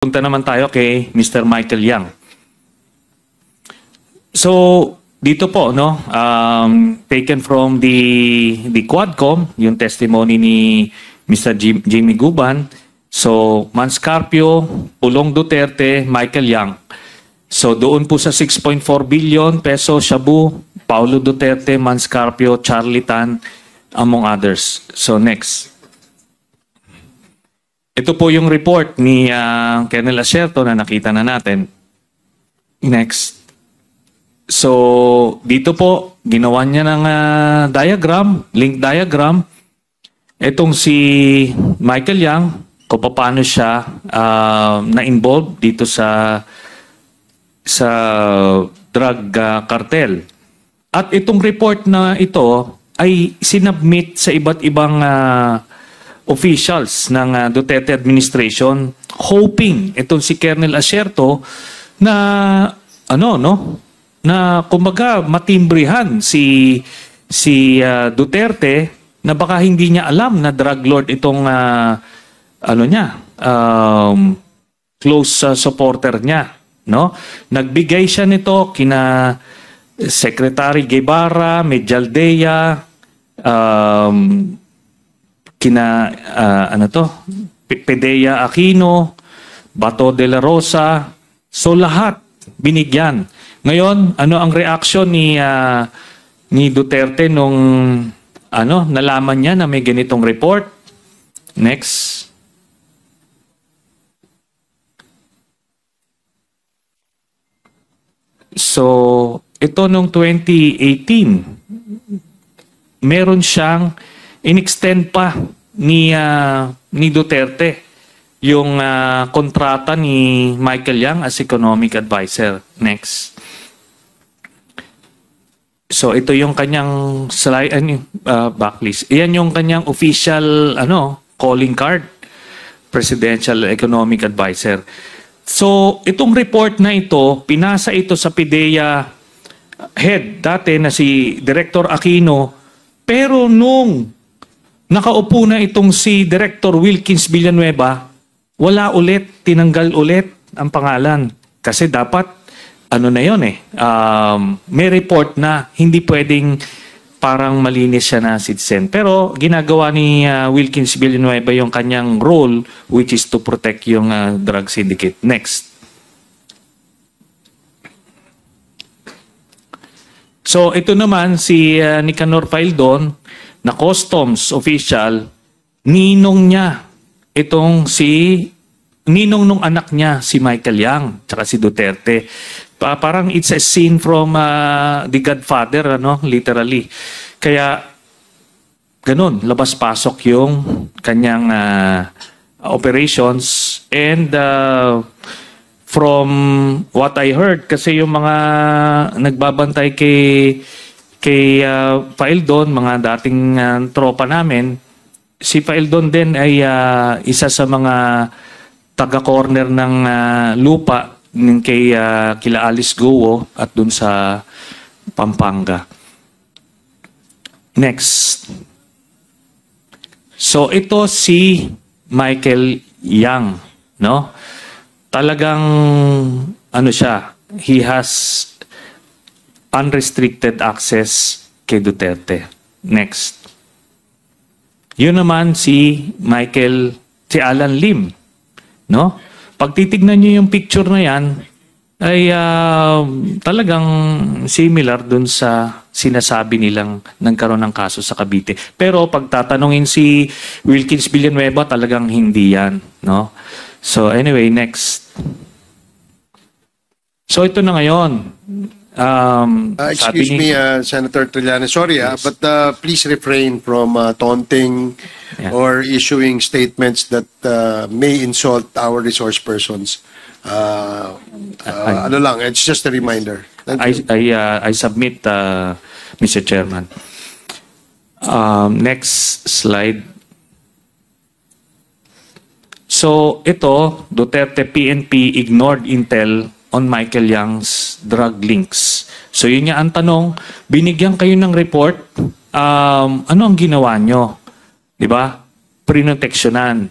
Punta naman tayo kay Mr. Michael Yang. So, dito po, no, taken from the Quadcom, yung testimony ni Mr. Jimmy Guban. So, Manscarpio, Pulong Duterte, Michael Yang. So, doon po sa 6.4 billion peso, Shabu, Paulo Duterte, Manscarpio, Charlie Tan, among others. So, next. Ito po yung report ni Colonel Acerto na nakita na natin. Next. So, dito po, ginawa niya ng diagram, link diagram. Itong si Michael Yang, kung paano siya na-involve dito sa drug cartel. At itong report na ito ay sinubmit sa iba't ibang officials ng Duterte administration, hoping itong si Colonel Acerto na na kumbaga matimbrihan si Duterte na baka hindi niya alam na drug lord itong close supporter niya, no? Nagbigay siya nito kina Secretary Guevara, Medialdea, kina Pedea Aquino, Bato de la Rosa. So lahat binigyan. Ngayon, ano ang reaksyon ni Duterte nung nalaman niya na may ganitong report? Next. So, ito nung 2018, meron siyang in-extend pa ni Duterte yung kontrata ni Michael Yang as economic advisor. Next. So ito yung kanyang slide, backlist. Iyan yung kanyang official calling card, Presidential Economic Advisor. So itong report na ito, pinasa ito sa PIDEA head dati na si Director Aquino, pero nung nakaupo na itong si Director Wilkins Villanueva, wala ulit, tinanggal ulit ang pangalan. Kasi dapat, may report na hindi pwedeng parang malinis siya na citizen. Pero ginagawa ni Wilkins Villanueva yung kanyang role, which is to protect yung drug syndicate. Next. So ito naman si Nicanor Faildon, na customs official, ninong niya ninong nung anak niya si Michael Yang tsaka si Duterte. Parang it's a scene from The Godfather, literally. Kaya ganun, labas-pasok yung kanyang operations. And from what I heard, kasi yung mga nagbabantay kay Faildon, mga dating tropa namin, si Faildon din ay isa sa mga taga-corner ng lupa kay kila Alice Gowo at dun sa Pampanga. Next. So ito si Michael Yang, no? Talagang siya, he has unrestricted access kay Duterte. Next. Yun naman si Alan Lim, no? Pag titignan niyo yung picture na yan, ay talagang similar dun sa sinasabi nilang nagkaroon ng kaso sa Cavite. Pero pag tatanungin si Wilkins Villanueva, talagang hindi yan, no? So anyway, next. So ito na ngayon. Excuse me, Senator Trillanes. Sorry, but please refrain from taunting or issuing statements that may insult our resource persons. It's just a reminder. I submit, Mr. Chairman. Next slide. So ito, Duterte PNP ignored intel on Michael Yang's drug links. So yun nga ang tanong, binigyan kayo ng report, ano ang ginawa nyo? Di ba? Prinoteksyonan.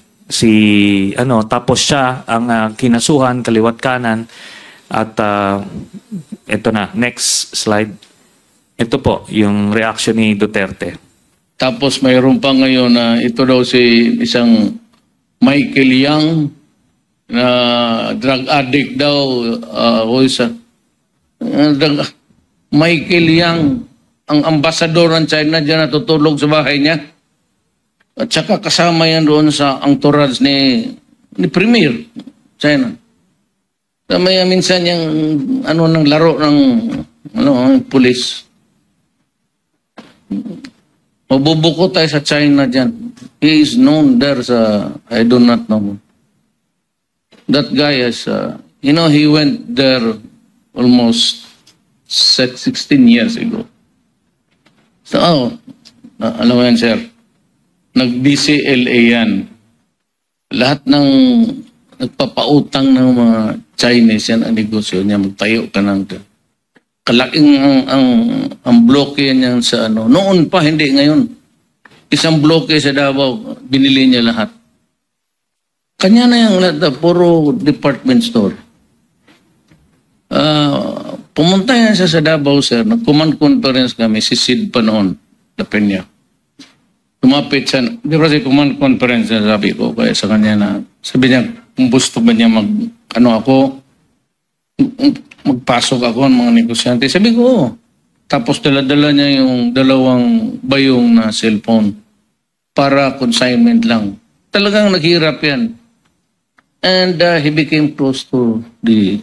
tapos siya ang kinasuhan kaliwat kanan at ito na, next slide. Ito po yung reaction ni Duterte. Tapos mayroon pa ngayon na ito daw si isang Michael Yang na drug addict daw. Michael Yang, ang ambasador ng China dyan natutulog sa bahay niya. At saka kasama yan doon sa entourage ni Premier China. May minsan yung ng laro ng pulis. Mabubuko tayo sa China dyan. He is known there sa, I do not know. That guy is, he went there almost 16 years ago. So, alam mo yan, sir, nag-DCLA yan. Lahat ng nagpapautang ng mga Chinese yan ang negosyo niya, magtayo ka ng kalaking ang bloke yan sa noon pa, hindi ngayon. Isang bloke sa Davao, binili niya lahat. Kanya na yung puro department store. Pumunta yan siya sa Davao, sir. Nag-command conference kami, si Sid pa noon, Lapenya. Tumapit siya, di ba si command conference na sabi ko, kaya sa kanya na, sabi niya, kung gusto ba niya magpasok ako ng mga negosyante. Sabi ko, oo. Tapos dala-dala niya yung 2 bayong na cellphone para consignment lang. Talagang naghirap yan. And he became close to the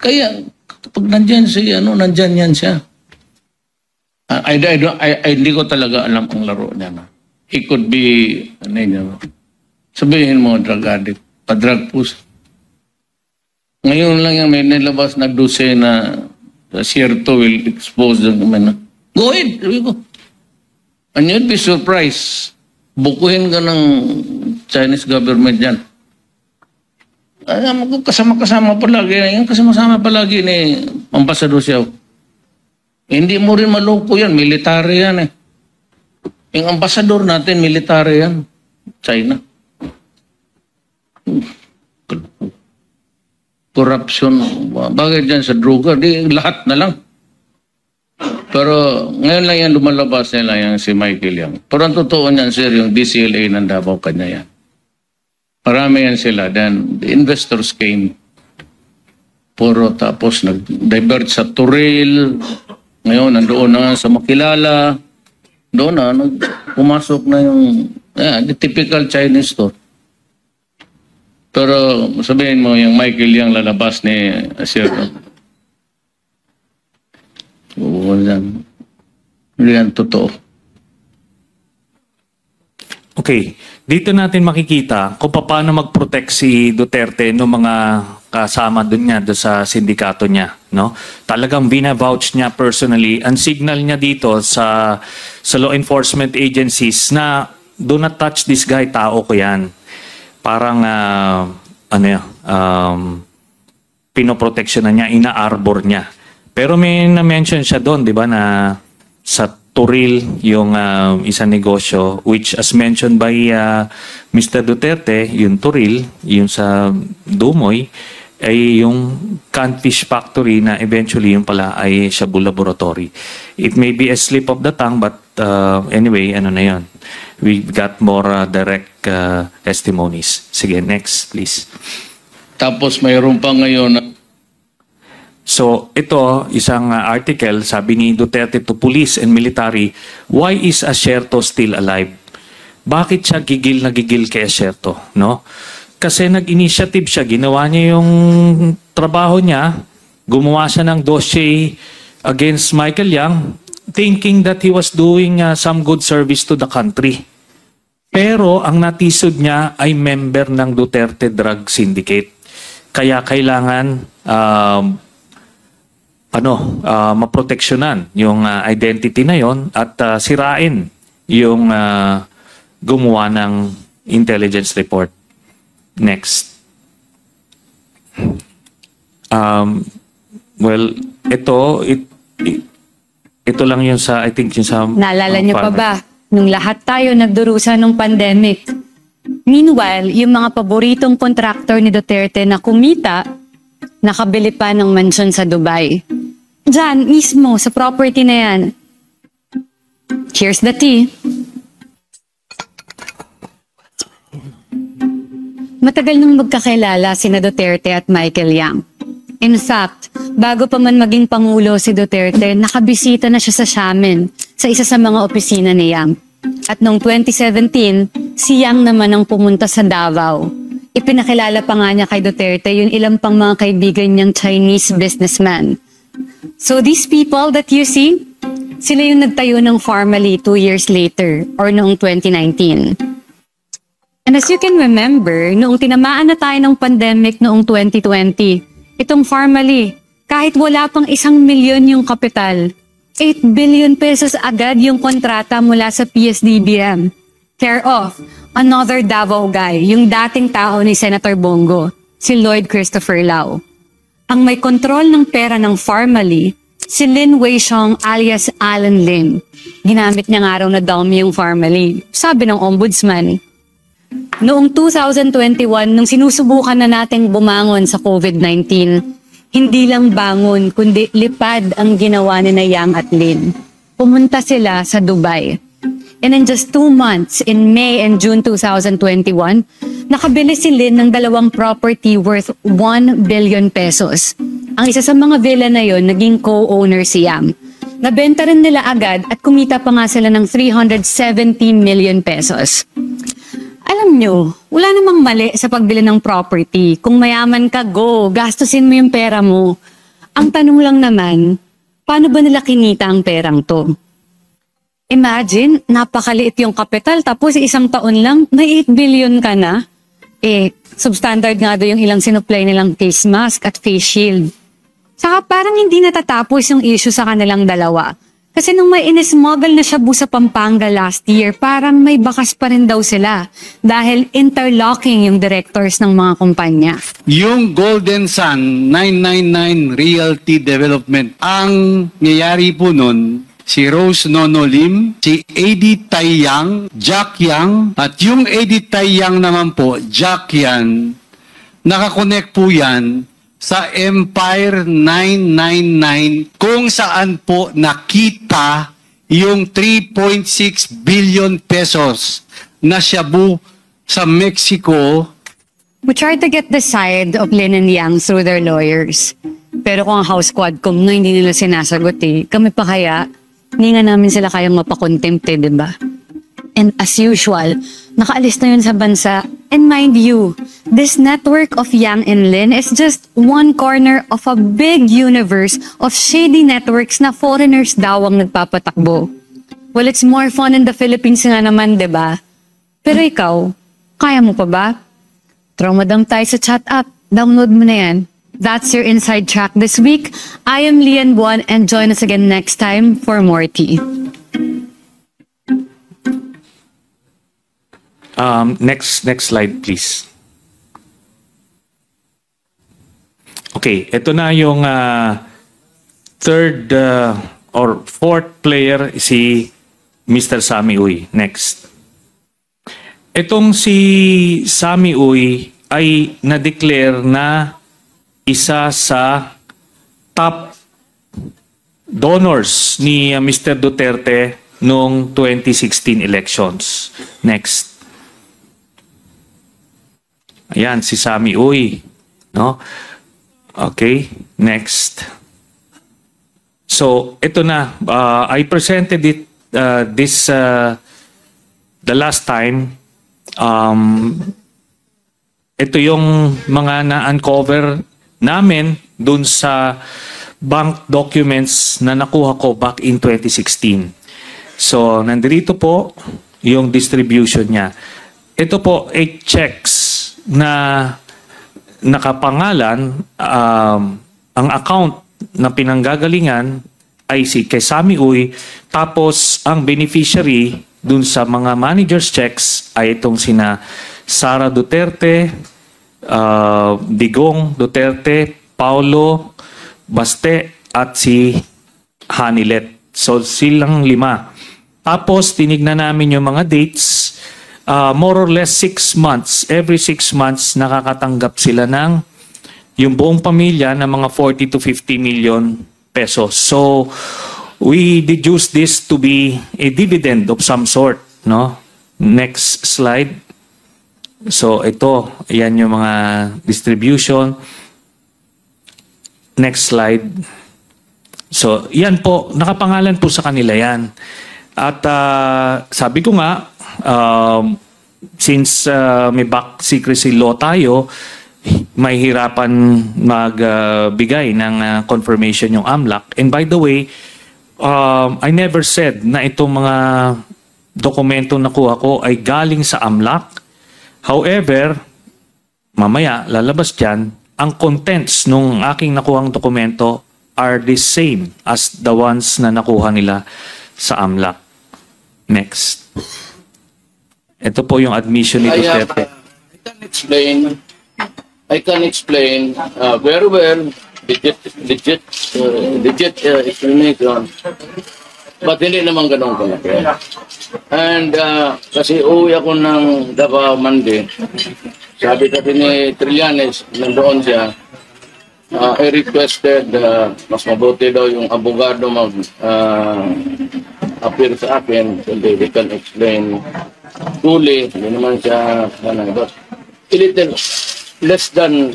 kaya kapag nandyan siya, nandyan yan siya. Hindi ko talaga alam ang laro niya. He could be, sabihin mo, drug addict, pa-drug push. Ngayon lang yung may nilabas na 12 na Sierto will expose them. Go ahead, sabi ko. And you'd be surprised. Bukuhin ka ng Chinese government yan. Kasama-kasama palagi. Yung kasama-kasama palagi ni Ambassador Xiao. Hindi mo rin maloko yan. Military yan eh. Yung ambassador natin, military yan. China. Corruption. Bakit dyan sa droga? Di, lahat na lang. Pero ngayon lang yan lumalabas nila yung si Michael Yang. Pero ang totoo niyan, sir, yung DCLA ng Davao kanya yan. Marami yan sila. Then the investors came. Puro tapos nag-divert sa Turil. Ngayon, nandoon na sa Makilala. Doon na, pumasok na yung the typical Chinese store. Pero sabihin mo, yung Michael Yang lalabas ni Sir. Hindi yan totoo. Okay. Dito natin makikita kung paano mag-protect si Duterte ng mga kasama doon niya, doon sa sindikato niya. No? Talagang binavouch niya personally. Ang signal niya dito sa law enforcement agencies na do not touch this guy, tao ko yan. Parang, pinoprotection na niya, ina-arbor niya. Pero may na-mention siya doon, di ba, na sa Turil, yung isang negosyo, which as mentioned by Mr. Duterte, yung Turil, yung sa Dumoy, ay yung canned fish factory na eventually yung pala ay Shabu Laboratory. It may be a slip of the tongue, but anyway, ano na yun. We got more direct testimonies. Sige, next, please. Tapos mayroon pa ngayon. So, ito, isang article, sabi ni Duterte to police and military, why is Asierto still alive? Bakit siya gigil na gigil kay Asierto? No? Kasi nag-initiative siya, ginawa niya yung trabaho niya, gumawa siya ng dossier against Michael Yang, thinking that he was doing some good service to the country. Pero ang natisod niya ay member ng Duterte Drug Syndicate. Kaya kailangan maproteksyonan yung identity na yon at sirain yung gumawa ng intelligence report. Next. Well, ito lang yung sa, I think yung sa... Naalala niyo pa ba nung lahat tayo nagdurusa ng pandemic. Meanwhile, yung mga paboritong kontraktor ni Duterte na kumita, nakabili pa ng mansion sa Dubai. Diyan, mismo, sa property na yan. Cheers the tea. Matagal nang magkakilala sina Duterte at Michael Yang. In fact, bago pa man maging Pangulo si Duterte, nakabisita na siya sa Xiamen, sa isa sa mga opisina ni Yang. At noong 2017, si Yang naman ang pumunta sa Davao. Ipinakilala pa nga niya kay Duterte yung ilang pang mga kaibigan niyang Chinese businessman. So these people that you see, sila yung nagtayo ng Pharmally 2 years later, or noong 2019. And as you can remember, noong tinamaan na tayo ng pandemic noong 2020, itong Pharmally, kahit wala pang 1 milyon yung kapital, 8 billion pesos agad yung kontrata mula sa PSDBM. Care of another Davao guy, yung dating tao ni Senator Bongo, si Lloyd Christopher Lau. Ang may kontrol ng pera ng Pharmally, si Lin Weixiong alias Alan Lim. Ginamit niya nga raw na dummy yung Pharmally, sabi ng ombudsman. Noong 2021, nung sinusubukan na nating bumangon sa COVID-19, hindi lang bangon, kundi lipad ang ginawa ni na Yang at Lin. Pumunta sila sa Dubai. And in just 2 months, in May and June 2021, nakabili si Lin ng 2 property worth 1 billion pesos. Ang isa sa mga villa na yon, naging co-owner si Yang. Nabenta rin nila agad at kumita pa nga sila ng 370 million pesos. Alam nyo, wala namang mali sa pagbili ng property. Kung mayaman ka, go, gastusin mo yung pera mo. Ang tanong lang naman, paano ba nila kinita ang perang to? Imagine, napakaliit yung kapital tapos 1 taon lang, may 8 billion ka na. Substandard nga doon yung ilang sinupply nilang face mask at face shield. Saka parang hindi natatapos yung issue sa kanilang dalawa. Kasi nung may inismuggle na Shabu sa Pampanga last year, parang may bakas pa rin daw sila dahil interlocking yung directors ng mga kumpanya. Yung Golden Sun 999 Realty Development, ang nangyayari po nun, si Rose Nono Lim, si Eddie Taiyang, Jack Yang, at yung Eddie Taiyang naman po, Jack Yan, nakakonect po yan sa Empire 999 kung saan po nakita yung 3.6 billion pesos na Shabu sa Mexico. We tried to get the side of Lin and Yang through their lawyers. Pero kung ang House Quadcom na hindi nila sinasagot kami pa kaya, hindi nga namin sila kayang mapakontempt diba? And as usual, nakaalis na yun sa bansa. And mind you, this network of Yang and Lin is just one corner of a big universe of shady networks na foreigners daw ang nagpapatakbo. Well, it's more fun in the Philippines nga naman, diba? Pero ikaw, kaya mo pa ba? Traumadam tayo sa chat app. Download mo na yan. That's your Inside Track this week. I am Lian Buan and join us again next time for more tea. Next slide, please. Okay, ito na yung third or fourth player, si Mr. Sammy Uy. Next. Itong si Sammy Uy ay na-declare na isa sa top donors ni Mr. Duterte noong 2016 elections. Next. Ayan, si Sammy Uy. No? Okay, next. So, ito na. I presented it the last time. Ito yung mga na-uncover namin dun sa bank documents na nakuha ko back in 2016. So, nandito po yung distribution niya. Ito po, 8 checks na nakapangalan, ang account na pinanggagalingan ay si kay Sammy Uy, tapos ang beneficiary dun sa mga manager's checks ay itong sina Sara Duterte, Digong Duterte, Paulo Baste at si Hanilet. So silang 5 Tapos, tinignan namin yung mga dates. More or less 6 months. Every 6 months, nakakatanggap sila ng yung buong pamilya ng mga 40 to 50 million pesos. So, we deduce this to be a dividend of some sort. No? Next slide. So, ito. Yan yung mga distribution. Next slide. So, yan po. Nakapangalan po sa kanila yan. At sabi ko nga, since may back secrecy law tayo, may hirapan magbigay ng confirmation yung AMLAC. And by the way, I never said na itong mga dokumentong nakuha ko ay galing sa AMLAC. However, mamaya lalabas dyan, ang contents nung aking nakuhang dokumento are the same as the ones na nakuha nila sa AMLAC. Next. Ito po yung admission ni Duterte. I can explain very well legit explanation. But hindi naman ganun kalaki. And kasi uwi ako ng Davao Monday. Sabi kasi ni Trillanes, nandoon siya, I requested mas mabuti daw yung abogado appear sa akin so they can explain fully. Hindi naman siya but a little less than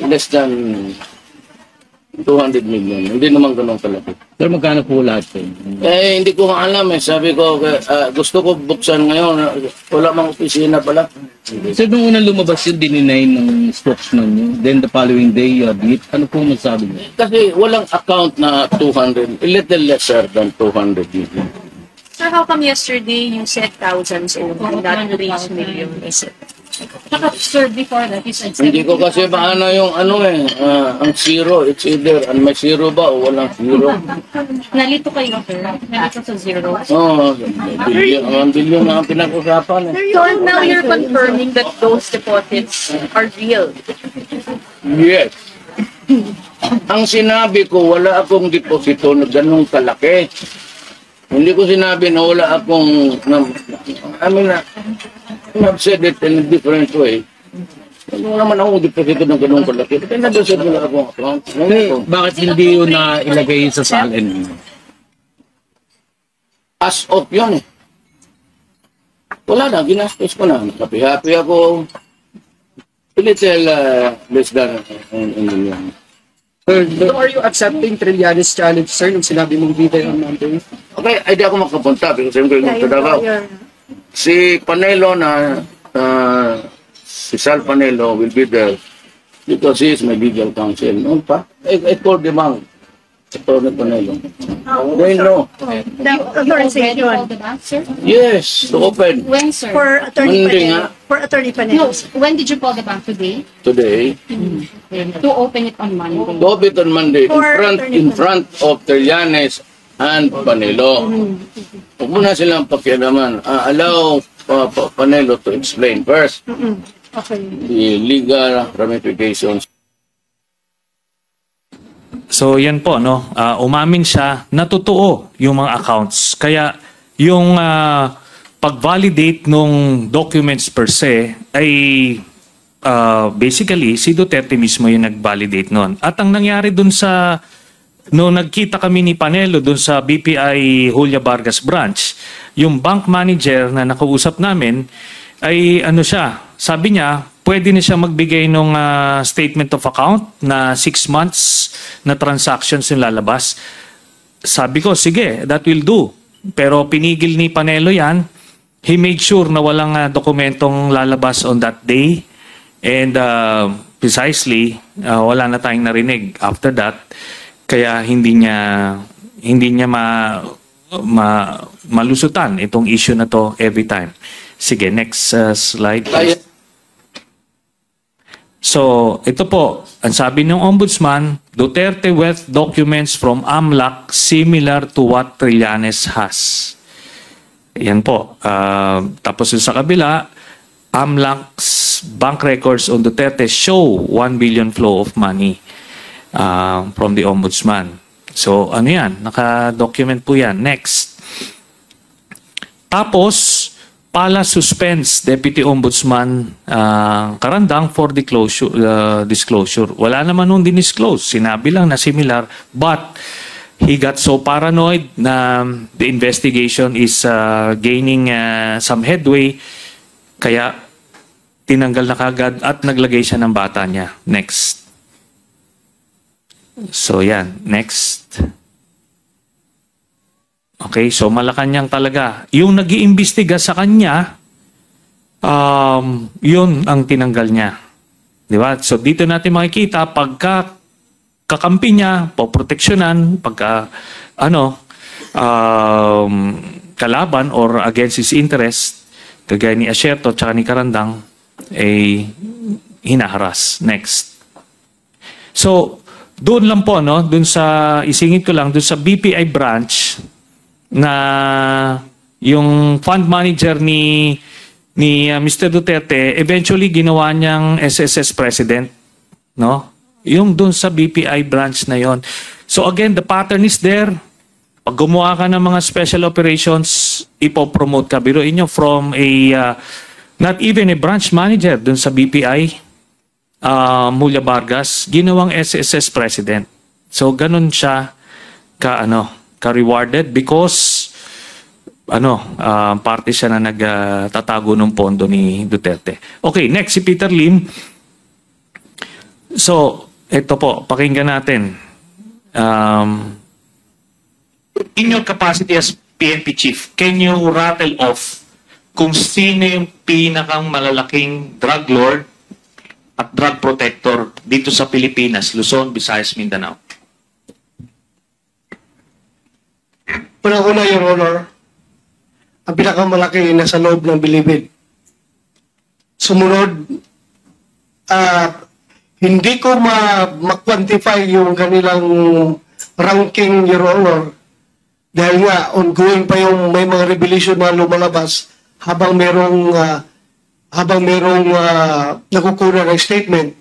200 million. Hindi naman ganun kalaki. Pero magkano po lahat po? Hindi ko alam eh. Sabi ko, gusto ko buksan ngayon. Wala mang opisina pala. So, nung unang lumabas yun, dininay ng spokesman nyo. Then the following day, you admit. Ano po masabi nyo? Kasi walang account na 200, a little lesser than 200 million. Sir, how come yesterday you said thousands only, not reach millions? Sir, before that, you said Hindi ko kasi paano yung ang zero. It's either may zero ba o walang zero. Nalito kayo, sir. Nalito sa zero. Oo, billion na ang pinag-usapan eh. So now you're confirming that those deposits are real. Yes. Ang sinabi ko, wala akong deposito na ganung kalaki. Hindi ko sinabi na wala akong, I've said it in a different way. Wala naman akong deposito ng ganung kalaki. Kaya nag-said wala akong account. Bakit hindi yun na ilagay sa salin? As of yun eh. Wala na, ginastos ko na. Happy ako. A little less than a million. So are you accepting Trillanes challenge, sir, nung sinabi mong bida on Monday? Okay, ay di ako makapunta because I'm going to Davao. Si Panelo si Sal Panelo will be there because he is my legal counsel. No pa? I told him out. Attorney Panelo. They know. The authorization. Sir? Yes, to open. When, sir? For Attorney Hindi Panelo. nga. For Attorney Panelo. No, when did you call the bank? Today? Today. To open it on Monday. To open on Monday in front of Trillanes and Panelo. Huwag muna silang pakialaman. Allow Panelo to explain first Okay. the legal ramifications. So yan po, no? Umamin siya na totoo yung mga accounts. Kaya yung pag-validate nung documents per se ay basically si Duterte mismo yung nag-validate nun. At ang nangyari dun sa no nagkita kami ni Panelo dun sa BPI Julia Vargas branch, yung bank manager na nakausap namin ay sabi niya pwede na siya magbigay ng statement of account na 6 months na transactions yung lalabas. Sabi ko, sige, that will do. Pero pinigil ni Panelo yan. He made sure na walang dokumentong lalabas on that day. And precisely, wala na tayong narinig after that. Kaya hindi niya malusutan itong issue na to every time. Sige, next slide please. So, ito po, ang sabi ng Ombudsman, Duterte wealth documents from AMLAC similar to what Trillanes has. Yan po. Tapos sa kabila, AMLAC's bank records on Duterte show 1 billion flow of money from the Ombudsman. So, ano yan? Naka-document po yan. Next. Tapos, Pala suspends Deputy Ombudsman Carandang for disclosure. Wala naman nung dinisclose. Sinabi lang na similar, but he got so paranoid na the investigation is gaining some headway, kaya tinanggal na kagad at naglagay siya ng bata niya. Next. So yan, next. Okay, so Malacanang talaga. Yung nag-iimbestiga sa kanya, yun ang tinanggal niya. Di ba? So dito natin makikita, pagka kakampi niya, poproteksyonan, pagka kalaban or against his interest, kagaya ni Asierto at ni Carandang, hinaharas. Next. So, doon lang po, doon sa, isingit ko lang, doon sa BPI branch, na yung fund manager ni Mr. Duterte eventually ginawa niyang SSS president, no? Yung dun sa BPI branch na yon. So again, the pattern is there. Pag gumawa ka ng mga special operations, ipopromote ka. Biruin nyo from a not even a branch manager dun sa BPI, Mulya Vargas, ginawang SSS president. So ganun siya ka-rewarded because parte siya na nagtatago ng pondo ni Duterte. Okay, next si Peter Lim. So, ito po, pakinggan natin. In your capacity as PNP chief, can you rattle off kung sino yung pinakang malalaking drug lord at drug protector dito sa Pilipinas, Luzon, Visayas, Mindanao? Unang-una, Your Honor, ang pinakamalaki nasa loob ng Bilibid. Sumunod, hindi ko ma-quantify yung kanilang ranking, Your Honor, dahil nga ongoing pa yung may mga revelation na lumalabas habang merong nakukuha ng statement.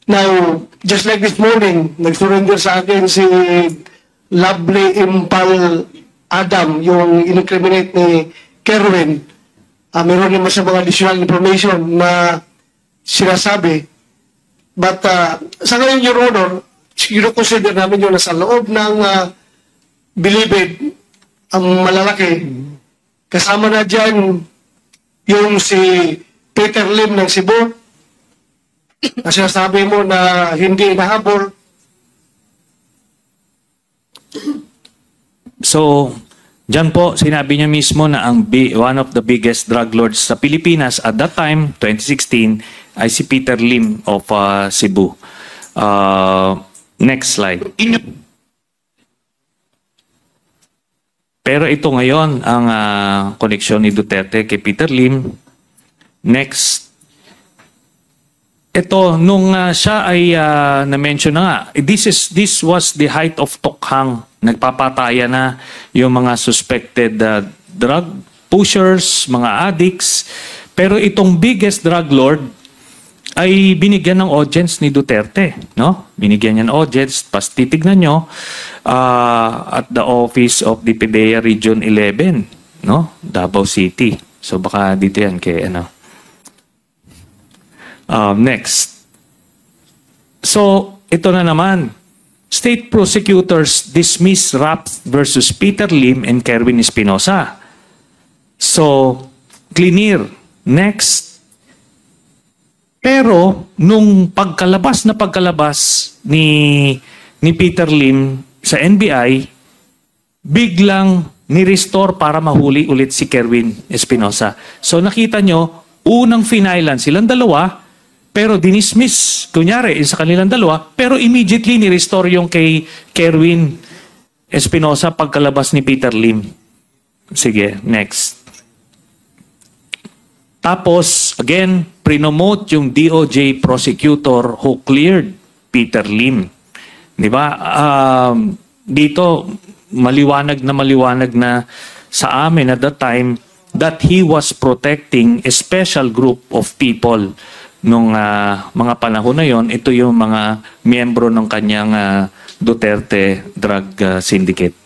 Now, just like this morning, nag-surrender sa akin si Lovely Impal Adam, yung in-incriminate ni Kerwin. Meron naman sa mga additional information na sinasabi. But sa ngayon, Your Honor, consider namin yung nasa loob ng Bilibid, ang malalaki. Kasama na dyan yung si Peter Lim ng Cebu, na sinasabi mo na hindi inahabol. So, dyan po, sinabi niya mismo na one of the biggest drug lords sa Pilipinas at that time, 2016, ay si Peter Lim of Cebu. Next slide. Pero ito ngayon ang koneksyon ni Duterte kay Peter Lim. Next. Ito, nung siya ay na-mention na nga, this was the height of Tokhang. Nagpapataya na yung mga suspected drug pushers, mga addicts. Pero itong biggest drug lord ay binigyan ng audience ni Duterte, no? Binigyan niya ng audience, pas titignan nyo, at the office of the PDEA Region 11, no? Davao City. So baka dito yan kay next. So, ito na naman. State prosecutors dismiss Rapp versus Peter Lim and Kerwin Espinosa. So, clear. Next. Pero, nung pagkalabas ni Peter Lim sa NBI, biglang ni-restore para mahuli ulit si Kerwin Espinosa. So, nakita nyo, unang finailan silang dalawa, pero dinismiss, kunyari, sa kanilang dalawa, pero immediately ni-restore yung kay Kerwin Espinosa pagkalabas ni Peter Lim. Sige, next. Tapos, again, prinomote yung DOJ prosecutor who cleared Peter Lim. Di ba? Dito, maliwanag na sa amin at that time that he was protecting a special group of people. Nung mga panahon na yon, ito yung mga miyembro ng kanyang Duterte drug syndicate.